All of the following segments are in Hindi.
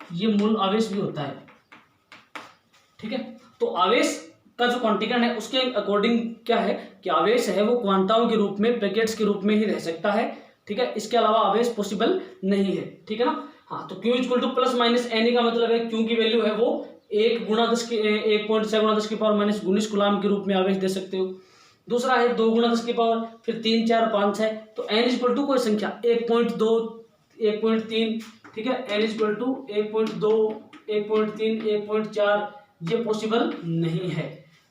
ये मूल आवेश भी होता है। ठीक है, तो आवेश का जो क्वांटीकरण है उसके अकॉर्डिंग क्या है कि आवेश है वो क्वांटाओं के रूप में, पैकेट्स के रूप में ही रह सकता है। ठीक है, इसके अलावा आवेश पॉसिबल नहीं है। ठीक है ना। हाँ, तो Q equal to plus minus n का मतलब है Q की वैल्यू है वो 1.6 × 10⁻⁻⁰ कूलाम के रूप में आवेश दे सकते हो। दूसरा है 2 × 10⁻, फिर 3, 4, 5 है, तो n इक्वल टू कोई संख्या 1.2, 1.3। ठीक है, n इक्वल टू 1.2, 1.3, 1.4 ये पॉसिबल नहीं है।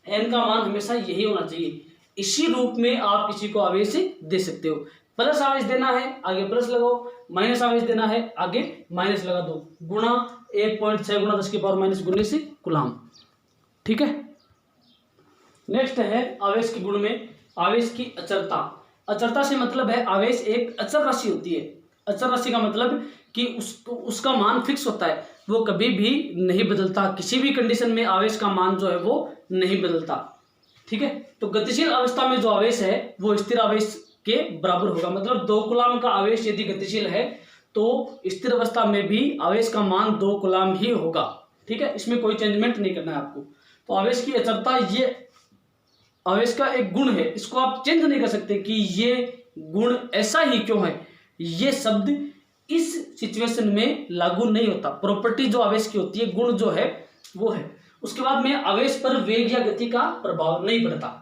n का मान हमेशा यही होना चाहिए। इसी रूप में आप किसी को आवेश दे सकते हो। प्लस आवेश देना है आगे प्लस लगाओ, माइनस आवेश देना है आगे माइनस लगा दो, गुणा 1.6 × 10⁻⁻⁰ कूलाम। ठीक है, नेक्स्ट है आवेश के गुण में आवेश की अचरता। अचरता से मतलब है आवेश एक अचर राशि होती है। अचर राशि का मतलब कि उसका मान फिक्स होता है, वो कभी भी नहीं बदलता। किसी भी कंडीशन में आवेश का मान जो है वो नहीं बदलता। ठीक है, तो गतिशील अवस्था में जो आवेश है वो स्थिर आवेश के बराबर होगा। मतलब 2 कूलाम का आवेश यदि गतिशील है तो स्थिर अवस्था में भी आवेश का मान 2 कूलम्ब ही होगा। ठीक है, इसमें कोई चेंजमेंट नहीं करना है आपको। तो आवेश की अचरता ये आवेश का एक गुण है, इसको आप चेंज नहीं कर सकते कि ये गुण ऐसा ही क्यों है। ये शब्द इस सिचुएशन में लागू नहीं होता। प्रॉपर्टी जो आवेश की होती है, गुण जो है वो है। उसके बाद में आवेश पर वेग या गति का प्रभाव नहीं पड़ता।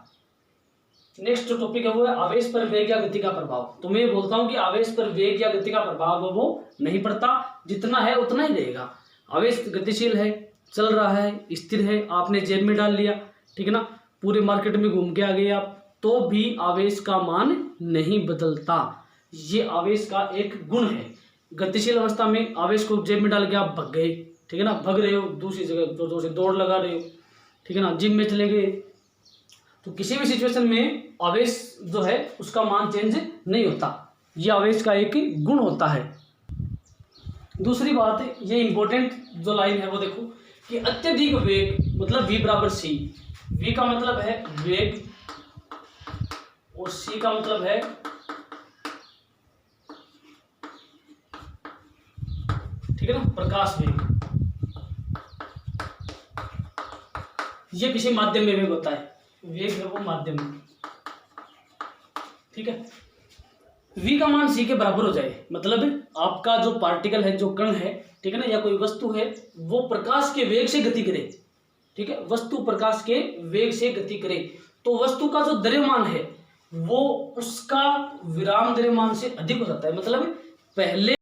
नेक्स्ट जो टॉपिक है वो है आवेश पर वेग या गति का प्रभाव। तो मैं बोलता हूं कि आवेश पर वेग या गति का प्रभाव वो नहीं पड़ता, जितना है उतना ही रहेगा। आवेश गतिशील है, चल रहा है, स्थिर है, आपने जेब में डाल लिया, ठीक है ना, पूरे मार्केट में घूम के आ गए आप, तो भी आवेश का मान नहीं बदलता। ये आवेश का एक गुण है। गतिशील अवस्था में आवेश को जेब में डाल के आप भग गए, ठीक है ना, भग रहे हो दूसरी जगह, जोर से दौड़ लगा रहे हो, ठीक है ना, जिम में चले गए, तो किसी भी सिचुएशन में आवेश जो है उसका मान चेंज नहीं होता। ये आवेश का एक गुण होता है। दूसरी बात, ये इंपॉर्टेंट जो लाइन है वो देखो कि अत्यधिक वेग मतलब v बराबर c। v का मतलब है वेग और c का मतलब है ठीक है ना प्रकाश वेग। ये किसी माध्यम में वेग होता है, वेग है वो माध्यम में, ठीक है। v का मान c के बराबर हो जाए मतलब आपका जो पार्टिकल है, जो कण है, ठीक है ना, या कोई वस्तु है, वो प्रकाश के वेग से गति करे, ठीक है, वस्तु प्रकाश के वेग से गति करे, तो वस्तु का जो द्रव्यमान है वो उसका विराम द्रव्यमान से अधिक हो जाता है। मतलब पहले